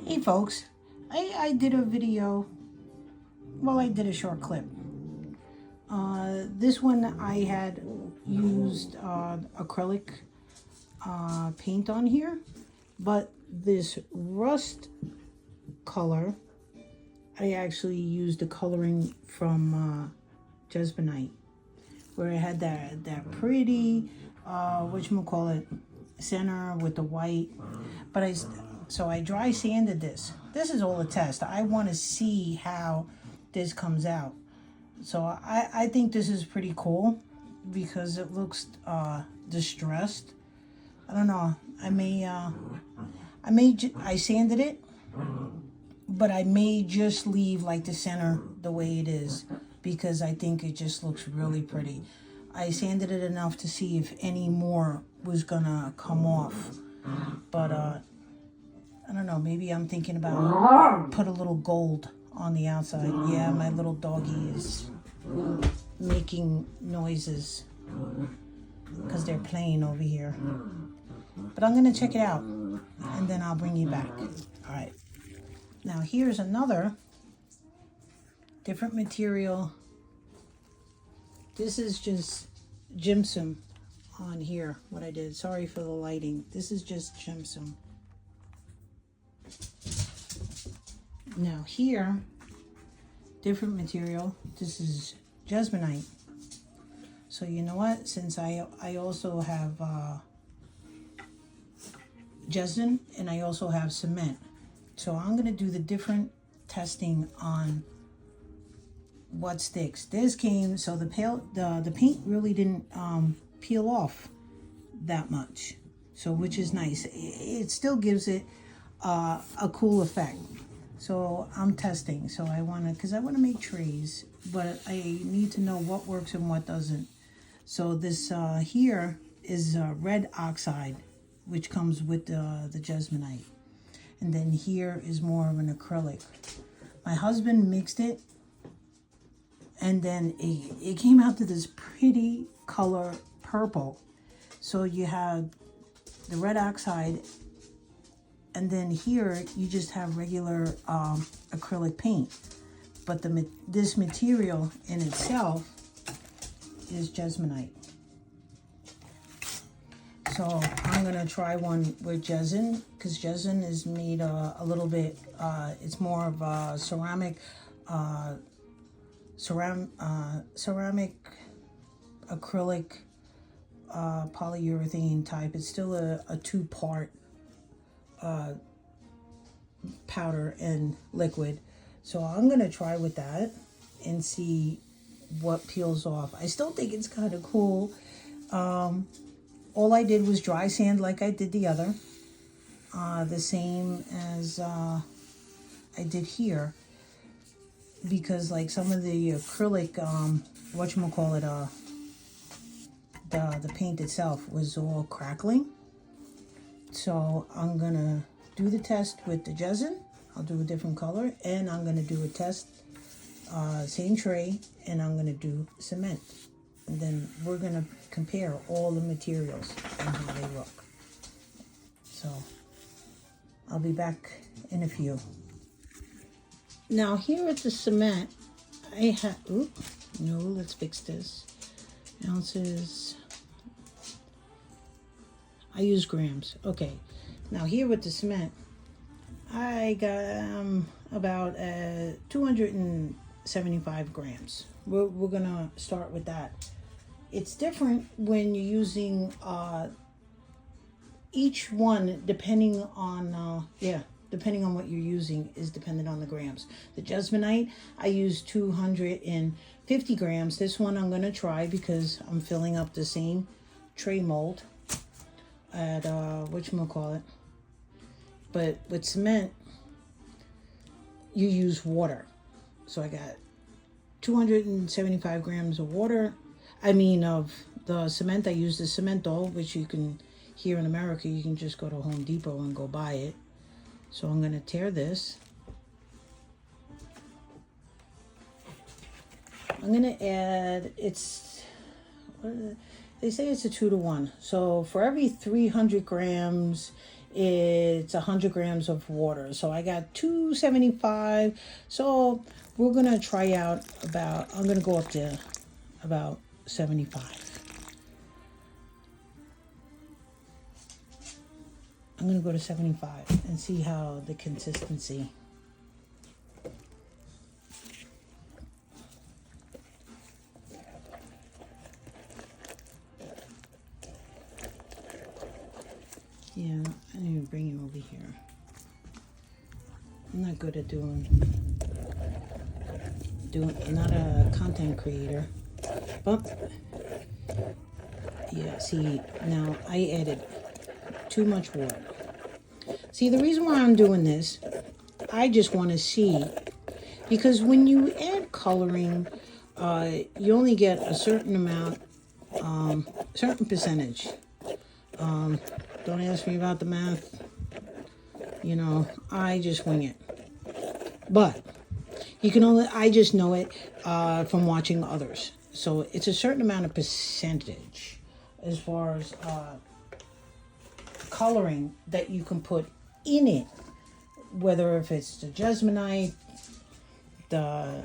Hey folks, I did a video, well I did a short clip. This one I had used acrylic paint on here, but this rust color, I actually used the coloring from Jesmonite, where it had that pretty, whatchamacallit, center with the white, but so I dry sanded this. This is all a test. I want to see how this comes out. So I think this is pretty cool because it looks distressed. I don't know. I sanded it, but I may just leave like the center the way it is because I think it just looks really pretty. I sanded it enough to see if any more was gonna come off, but I don't know, maybe I'm thinking about put a little gold on the outside. Yeah, my little doggy is making noises because they're playing over here. But I'm going to check it out and then I'll bring you back. All right. Now here's another different material. This is just gypsum on here, what I did. Sorry for the lighting. This is just gypsum. Now here, different material. This is Jesmonite. So you know what? Since I also have Jeson and I also have cement. So I'm gonna do the different testing on what sticks. This came, so the paint really didn't peel off that much. So which is nice. It still gives it a cool effect. So I'm testing. So I want to, because I want to make trays, but I need to know what works and what doesn't. So this here is red oxide, which comes with the Jesmonite. And then here is more of an acrylic. My husband mixed it, and then it came out to this pretty color purple. So you have the red oxide, and then here you just have regular acrylic paint. But this material in itself is Jesmonite. So I'm gonna try one with Jeson, because Jeson is made a little bit, it's more of a ceramic acrylic polyurethane type. It's still a two-part powder and liquid. So I'm gonna try with that and see what peels off. I still think it's kind of cool. All I did was dry sand like I did the other, the same as I did here, because like some of the acrylic, the paint itself was all crackling. So I'm gonna do the test with the Jeson. I'll do a different color, and I'm gonna do a test, same tray, and I'm gonna do cement. And then we're gonna compare all the materials and how they look. So I'll be back in a few. Now here at the cement, I have, let's fix this. Ounces. I use grams. Okay. Now here with the cement, I got about 275 grams. We're gonna start with that. It's different when you're using each one depending on depending on what you're using is dependent on the grams. The Jesmonite, I use 250 grams. This one I'm gonna try because I'm filling up the same tray mold at whatchamacallit. But with cement, you use water. So I got 275 grams of water. Of the cement. I use the Cemento, which you can, here in America, you can just go to Home Depot and go buy it. So I'm going to tear this. I'm going to add, they say it's a 2 to 1. So for every 300 grams, it's 100 grams of water. So I got 275. So we're going to try out about, I'm going to go up to about 75. I'm going to go to 75 and see how the consistency. Yeah, I need to bring it over here. I'm not good at I'm not a content creator. But, yeah, see, now I added too much water. See, the reason why I'm doing this, I just want to see, because when you add coloring, you only get a certain amount, certain percentage. Don't ask me about the math. You know, I just wing it. But you can only, I just know it from watching others. So it's a certain amount of percentage as far as coloring that you can put in it, whether if it's the Jesmonite, the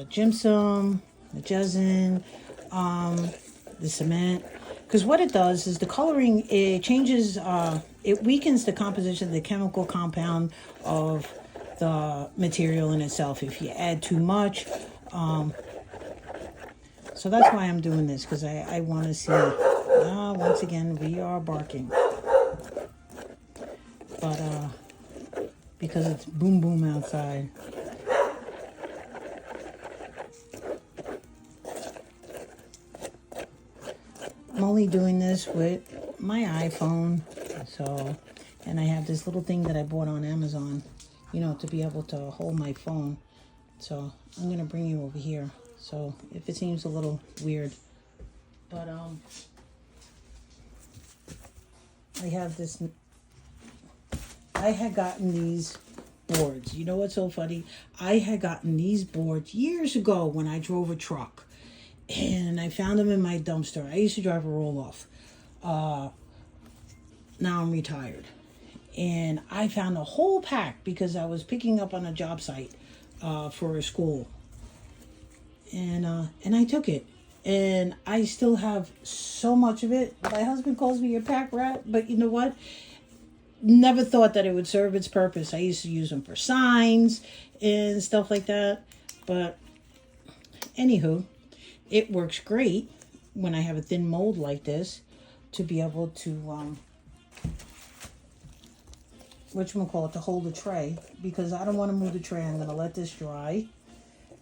gypsum, the Jesin, the cement. Because what it does is the coloring, it changes, it weakens the composition, the chemical compound of the material in itself if you add too much. So that's why I'm doing this, because I want to see. Once again, we are barking. But because it's boom boom outside. I'm only doing this with my iPhone. So, and I have this little thing that I bought on Amazon, you know, to be able to hold my phone. So I'm going to bring you over here. So if it seems a little weird, but I have this, I had gotten these boards. You know what's so funny? I had gotten these boards years ago when I drove a truck. And I found them in my dumpster. I used to drive a roll-off. Now I'm retired. And I found a whole pack because I was picking up on a job site for a school. And I took it. And I still have so much of it. My husband calls me a pack rat. But you know what? Never thought that it would serve its purpose. I used to use them for signs and stuff like that. But anywho, it works great when I have a thin mold like this to be able to, to hold the tray, because I don't want to move the tray. I'm going to let this dry.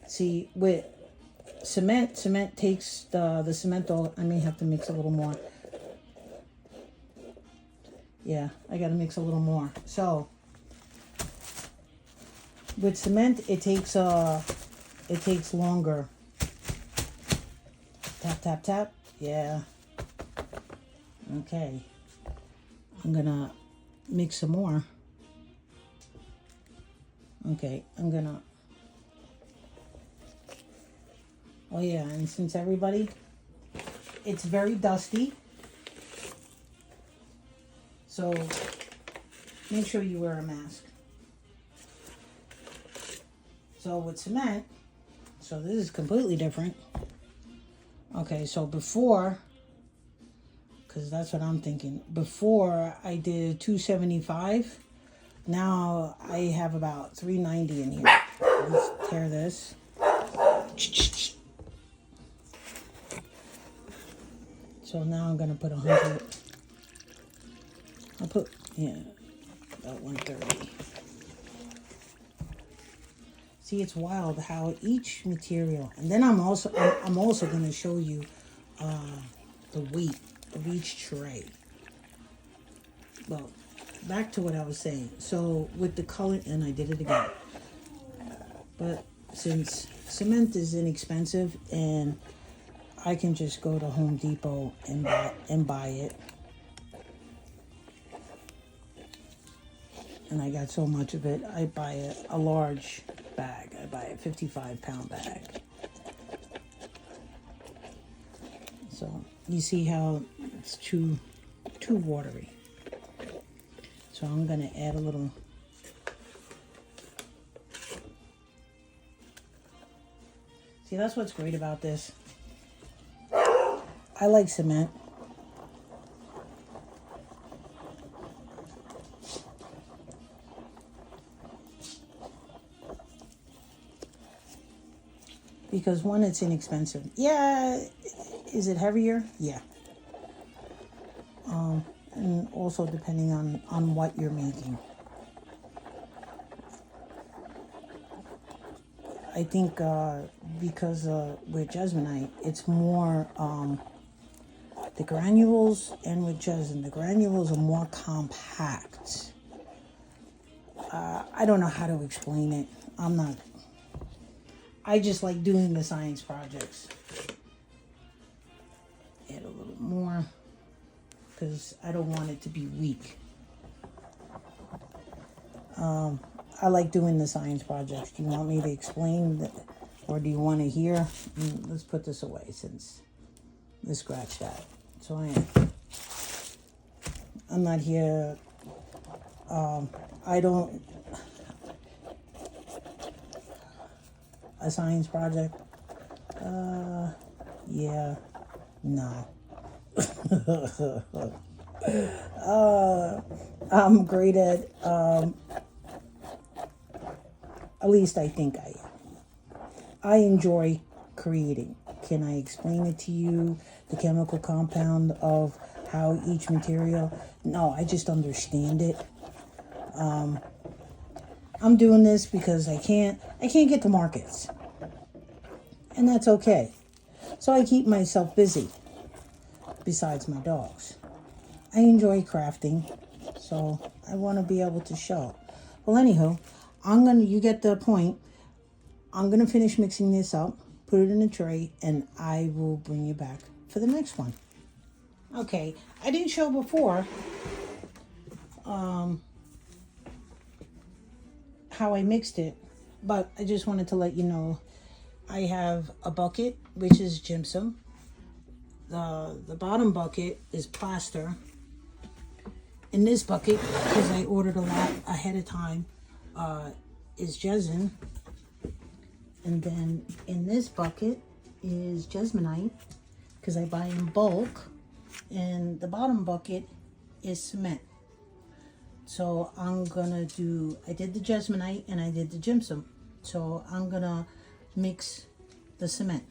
See, with cement takes the cement oil. I may have to mix a little more. Yeah, I got to mix a little more. So with cement, it takes longer. Tap, tap, tap. Yeah. Okay. I'm gonna mix some more. Okay, oh yeah, and since everybody, it's very dusty. So make sure you wear a mask. So with cement, so this is completely different. Okay, so before, because that's what I'm thinking, before I did 275, now I have about 390 in here. Let's tear this. So now I'm going to put 100. I'll put, about 130. See, it's wild how each material, and then I'm also going to show you the weight of each tray. Well, back to what I was saying. So with the color, and I did it again. But since cement is inexpensive, and I can just go to Home Depot and buy it. And I got so much of it, I buy a large bag. I buy a 55-pound bag. So you see how it's too watery. So I'm going to add a little. See, that's what's great about this. I like cement. Because one, it's inexpensive. Yeah, is it heavier? Yeah. And also depending on what you're making. I think because with Jesmonite, it's more the granules, and with Jesm, the granules are more compact. I don't know how to explain it. I just like doing the science projects. Add a little more because I don't want it to be weak. I like doing the science projects. Do you want me to explain that, or do you want to hear? Let's put this away since let's scratch that. So I'm not here. I don't. A science project? Yeah, no. I'm great at least I think I am. I enjoy creating. Can I explain it to you? The chemical compound of how each material? No, I just understand it. I'm doing this because I can't get to markets. And that's okay. So I keep myself busy besides my dogs. I enjoy crafting, so I want to be able to show. Well, anywho, you get the point. I'm going to finish mixing this up, put it in a tray, and I will bring you back for the next one. Okay, I didn't show before how I mixed it, but I just wanted to let you know I have a bucket, which is gypsum. The bottom bucket is plaster. In this bucket, because I ordered a lot ahead of time, is Jesm. And then in this bucket is Jesmonite, because I buy in bulk. And the bottom bucket is cement. So I did the Jesmonite and I did the gypsum. So I'm gonna mix the cement.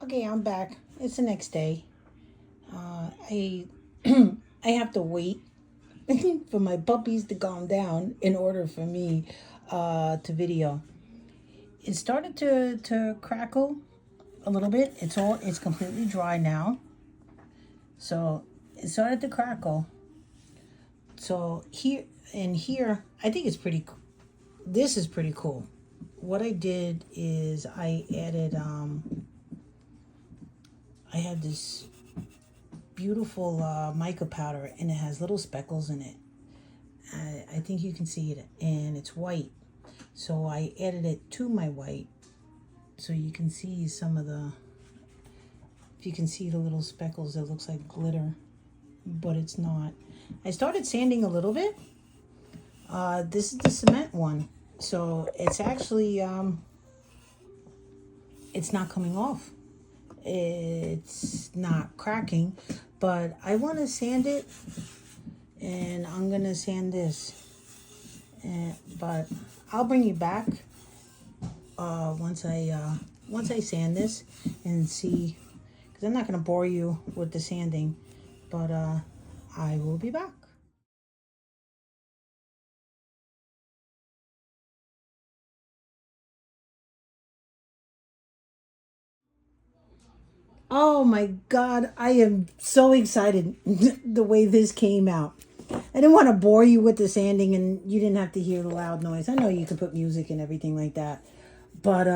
Okay, I'm back. It's the next day. I I have to wait for my puppies to calm down in order for me to video. It started to crackle a little bit. It's completely dry now. So it started to crackle. So here, I think it's pretty. This is pretty cool. What I did is I added. I had this beautiful mica powder, and it has little speckles in it. I think you can see it, and it's white. So I added it to my white, so you can see some of the. If you can see the little speckles, it looks like glitter, but it's not. I started sanding a little bit. This is the cement one, so it's actually it's not coming off. It's not cracking, but I want to sand it, and I'm gonna sand this. But I'll bring you back once I sand this and see, because I'm not gonna bore you with the sanding, but I will be back. Oh my God, I am so excited the way this came out. I didn't want to bore you with the sanding and you didn't have to hear the loud noise. I know you can put music and everything like that. But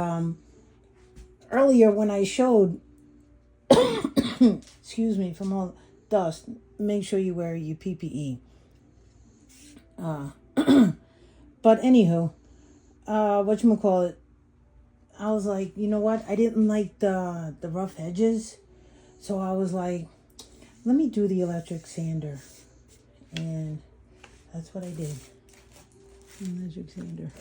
earlier when I showed, excuse me, from all dust, make sure you wear your PPE. But anywho, whatchamacallit, I was like, you know what? I didn't like the rough edges. So I was like, let me do the electric sander. And that's what I did. Electric sander.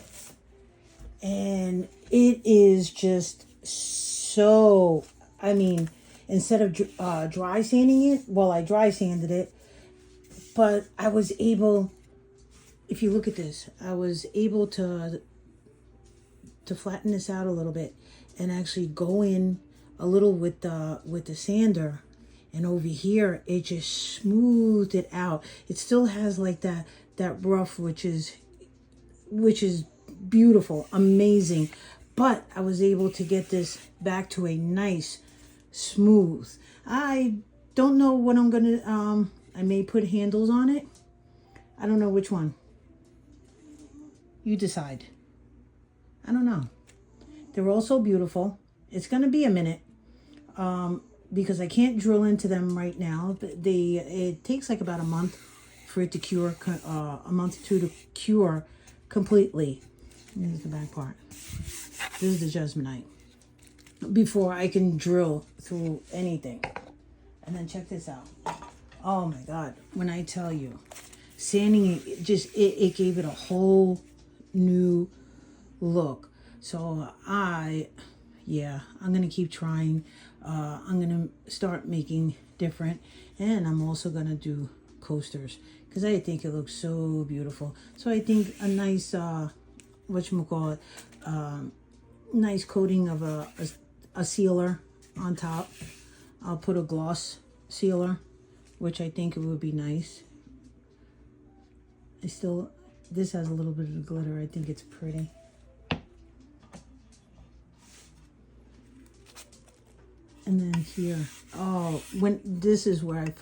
And it is just so, I mean, instead of dry sanding it, well, I dry sanded it, but I was able, if you look at this, I was able to flatten this out a little bit and actually go in a little with the sander, and over here it just smoothed it out. It still has like that rough, which is beautiful, amazing, but I was able to get this back to a nice smooth. I don't know what I'm gonna I may put handles on it. I don't know which one. You decide. I don't know. They're all so beautiful. It's going to be a minute because I can't drill into them right now. It takes like about a month for it to cure, a month or two to cure completely. Here's the back part. This is the Jasminite. Before I can drill through anything. And then check this out. Oh my God. When I tell you, sanding it gave it a whole new look. So I'm gonna keep trying. I'm gonna start making different, and I'm also gonna do coasters because I think it looks so beautiful. So I think a nice nice coating of a sealer on top. I'll put a gloss sealer, which I think it would be nice. This has a little bit of glitter. I think it's pretty. And then here, this is where I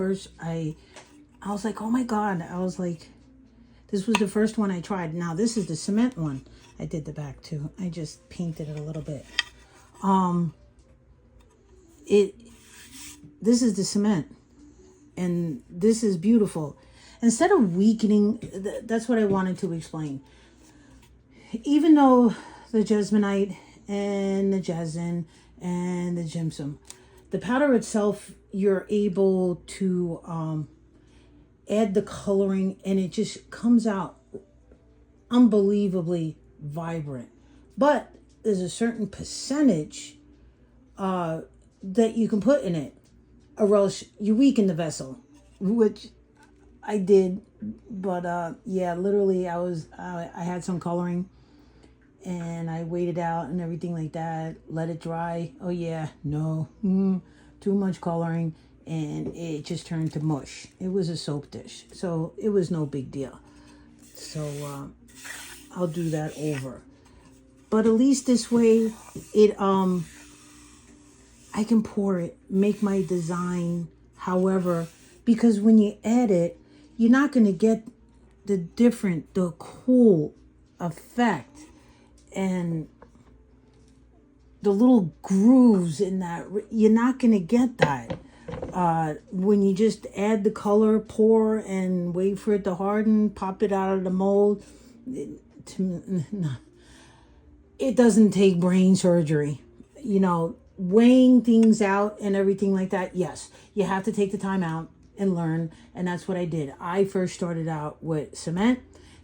was like, oh my God. I was like, this was the first one I tried. Now this is the cement one. I did the back too. I just painted it a little bit. This is the cement, and this is beautiful. Instead of weakening, that's what I wanted to explain. Even though the Jasminite and the Jazzin and the gypsum, the powder itself, you're able to add the coloring, and it just comes out unbelievably vibrant. But there's a certain percentage that you can put in it, or else you weaken the vessel, which I did. But literally I had some coloring, and I waited out and everything like that, let it dry. Oh yeah, no, too much coloring, and it just turned to mush. It was a soap dish, so it was no big deal. So I'll do that over. But at least this way, it I can pour it, make my design however, because when you add it, you're not going to get the cool effect and the little grooves in that. You're not going to get that when you just add the color, pour, and wait for it to harden, pop it out of the mold. It doesn't take brain surgery, weighing things out and everything like that. Yes, you have to take the time out and learn, and that's what I did. I first started out with cement,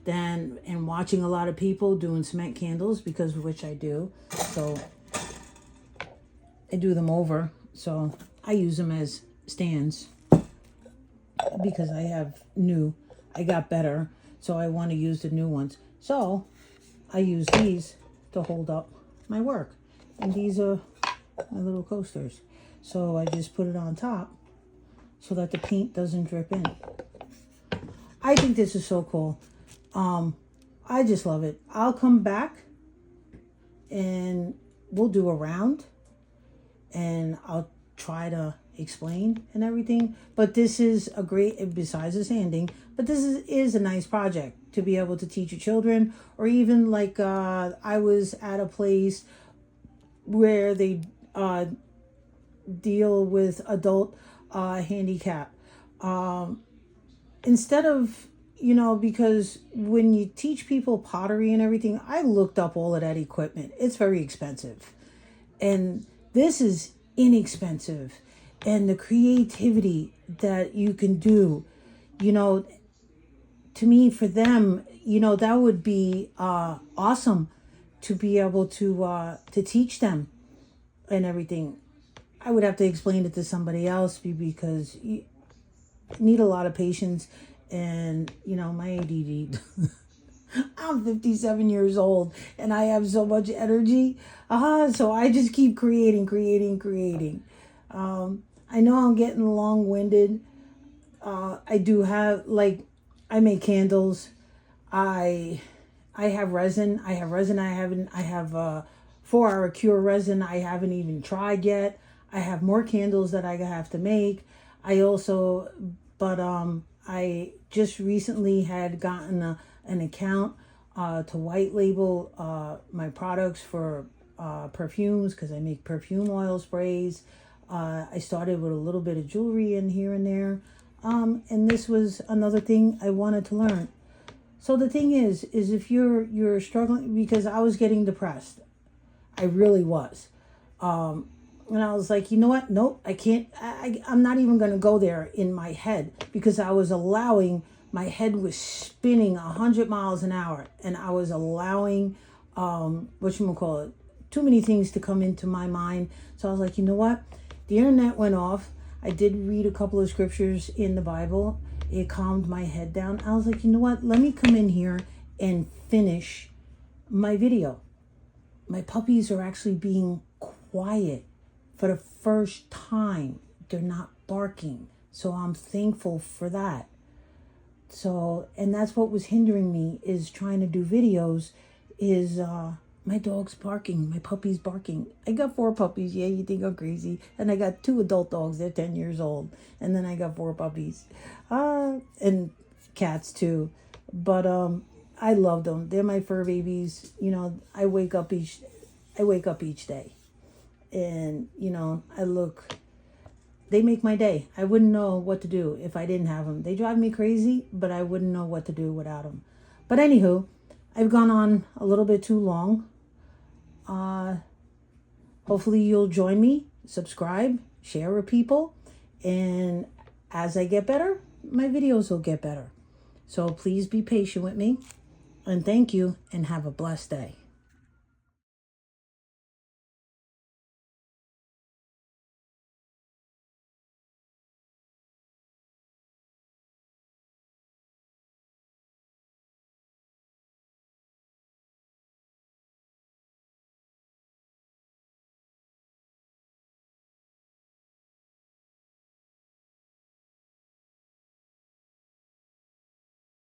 then and watching a lot of people doing cement candles, because of which I do. So I do them over, so I use them as stands because I got better, so I want to use the new ones. So I use these to hold up my work, and these are my little coasters. So I just put it on top so that the paint doesn't drip in. I think this is so cool. I just love it. I'll come back and we'll do a round, and I'll try to explain and everything. But this is a great, besides the sanding, but this is a nice project to be able to teach your children, or even like I was at a place where they deal with adult handicap. Instead of, because when you teach people pottery and everything, I looked up all of that equipment. It's very expensive. And this is inexpensive. And the creativity that you can do, to me, for them, that would be awesome to be able to teach them and everything. I would have to explain it to somebody else because you need a lot of patience, and my ADD. I'm 57 years old and I have so much energy. So I just keep creating. I know I'm getting long-winded. I do have, I make candles. I have resin. I have 4-hour cure resin I haven't even tried yet. I have more candles that I have to make. I just recently had gotten an account to white label my products for perfumes, because I make perfume oil sprays. I started with a little bit of jewelry in here and there. And this was another thing I wanted to learn. So the thing is if you're struggling, because I was getting depressed. I really was. And I was like, you know what? Nope, I can't. I'm not even going to go there in my head, because I was allowing, my head was spinning 100 miles an hour, and I was allowing, too many things to come into my mind. So I was like, you know what? The internet went off. I did read a couple of scriptures in the Bible. It calmed my head down. I was like, you know what? Let me come in here and finish my video. My puppies are actually being quiet for the first time. They're not barking. So I'm thankful for that. So, and that's what was hindering me, is trying to do videos, is my dog's barking, my puppy's barking. I got 4 puppies. Yeah, you think I'm crazy. And I got 2 adult dogs. They're 10 years old. And then I got 4 puppies. And cats too. But I love them. They're my fur babies. I wake up each day. And, they make my day. I wouldn't know what to do if I didn't have them. They drive me crazy, but I wouldn't know what to do without them. But anywho, I've gone on a little bit too long. Hopefully you'll join me, subscribe, share with people. And as I get better, my videos will get better. So please be patient with me. And thank you, and have a blessed day.